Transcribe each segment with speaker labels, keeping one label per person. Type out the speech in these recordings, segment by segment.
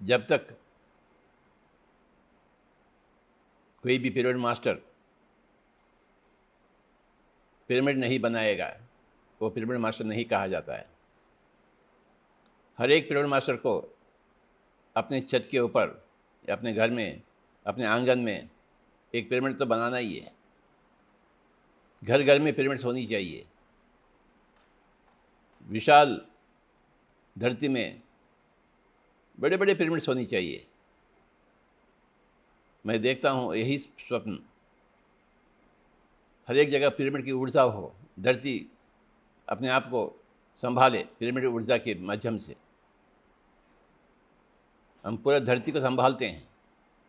Speaker 1: जब तक कोई भी पिरामिड मास्टर पिरामिड नहीं बनाएगा वो पिरामिड मास्टर नहीं कहा जाता है। हर एक पिरामिड मास्टर को अपने छत के ऊपर, अपने घर में, अपने आंगन में एक पिरामिड तो बनाना ही है। घर घर में पिरामिड्स होनी चाहिए। विशाल धरती में बड़े बड़े पिरामिड्स होनी चाहिए। मैं देखता हूँ यही स्वप्न, हर एक जगह पिरामिड की ऊर्जा हो, धरती अपने आप को संभाले पिरामिड ऊर्जा के माध्यम से। हम पूरा धरती को संभालते हैं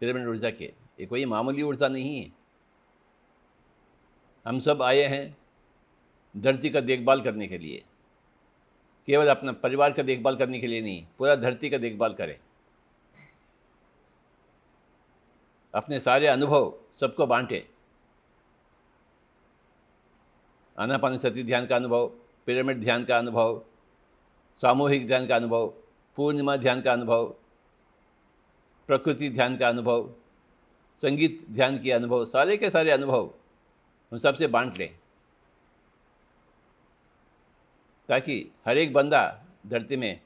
Speaker 1: पिरामिड ऊर्जा के। ये कोई मामूली ऊर्जा नहीं है। हम सब आए हैं धरती का देखभाल करने के लिए, केवल अपना परिवार का देखभाल करने के लिए नहीं, पूरा धरती का देखभाल करें। अपने सारे अनुभव सबको बांटे। आनापानसति ध्यान का अनुभव, पिरामिड ध्यान का अनुभव, सामूहिक ध्यान का अनुभव, पूर्णिमा ध्यान का अनुभव, प्रकृति ध्यान का अनुभव, संगीत ध्यान के अनुभव, सारे के सारे अनुभव हम सबसे बांट लें, ताकि हर एक बंदा धरती में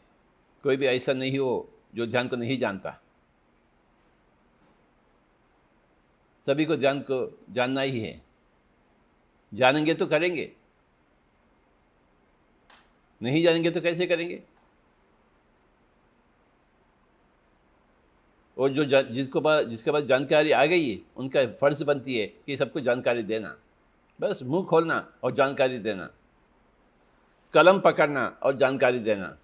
Speaker 1: कोई भी ऐसा नहीं हो जो ध्यान को नहीं जानता। सभी को ध्यान को जानना ही है। जानेंगे तो करेंगे, नहीं जानेंगे तो कैसे करेंगे। और जो जिसके पास जानकारी आ गई है, उनका फर्ज बनती है कि सबको जानकारी देना। बस मुंह खोलना और जानकारी देना, कलम पकड़ना और जानकारी देना।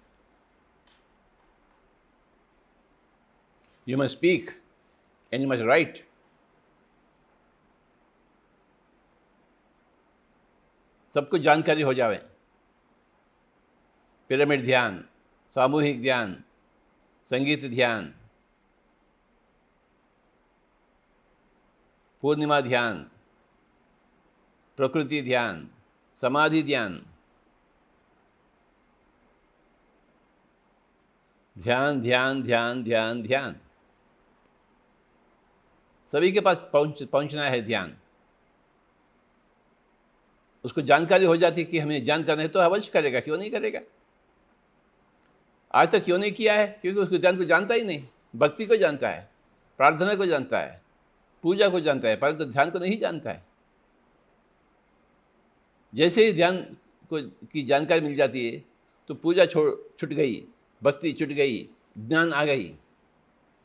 Speaker 1: You must speak and you must write. सबको जानकारी हो जावे। पिरामिड ध्यान, सामूहिक ध्यान, संगीत ध्यान, पूर्णिमा ध्यान, प्रकृति ध्यान, समाधि ध्यान, ध्यान ध्यान ध्यान ध्यान ध्यान, सभी के पास पहुंचना है ध्यान। उसको जानकारी हो जाती कि हमें ध्यान करना है तो अवश्य करेगा, क्यों नहीं करेगा। आज तक क्यों नहीं किया है? क्योंकि उसको ध्यान को जानता ही नहीं। भक्ति को जानता है, प्रार्थना को जानता है, पूजा को जानता है, परंतु ध्यान को नहीं जानता है। जैसे ही ध्यान को की जानकारी मिल जाती है तो पूजा छूट गई, भक्ति छूट गई, ज्ञान आ गई।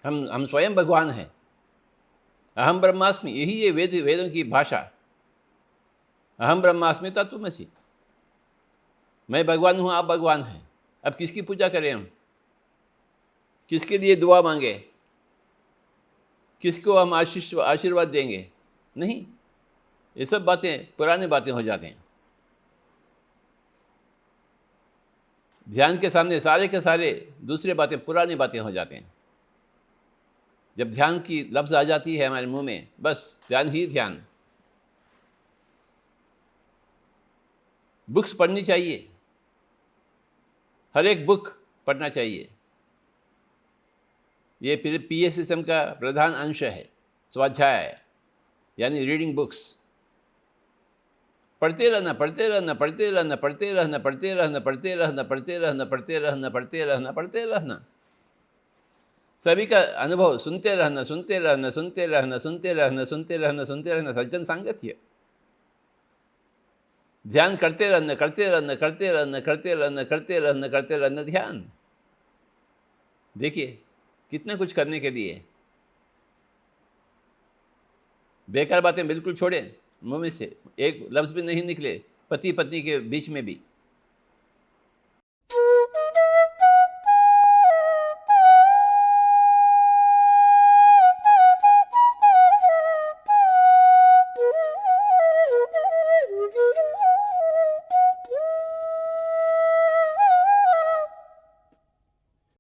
Speaker 1: हम स्वयं भगवान हैं। अहम ब्रह्मास्मि, यही है वेदों की भाषा। अहम ब्रह्मास्मि तत्त्वमसि। मैं भगवान हूँ, आप भगवान हैं। अब किसकी पूजा करें हम? किसके लिए दुआ मांगे? किसको हम आशीर्वाद देंगे? नहीं, ये सब बातें पुरानी बातें हो जाते हैं। ध्यान के सामने सारे के सारे दूसरी बातें पुरानी बातें हो जाते हैं। जब ध्यान की लफ्ज़ आ जाती है हमारे मुंह में, बस ध्यान ही ध्यान। बुक्स पढ़नी चाहिए, हर एक बुक पढ़ना चाहिए। ये PSSM का प्रधान अंश है, स्वाध्याय यानी रीडिंग बुक्स। पढ़ते रहना, पढ़ते रहना, पढ़ते रहना, पढ़ते रहना, पढ़ते रहना, पढ़ते रहना, पढ़ते रहना, पढ़ते रहना, पढ़ते रहना, पढ़ते रहना। सभी का अनुभव सुनते रहना, सुनते रहना, सुनते रहना, सुनते रहना, सुनते रहना, सुनते रहना। सज्जन सांगत्य। ध्यान करते रहना, करते रहना, करते रहना, करते रहना, करते रहना, करते रहना ध्यान। देखिए कितना कुछ करने के लिए। बेकार बातें बिल्कुल छोड़ें, मुंह में से एक लफ्ज़ भी नहीं निकले। पति पत्नी के बीच में भी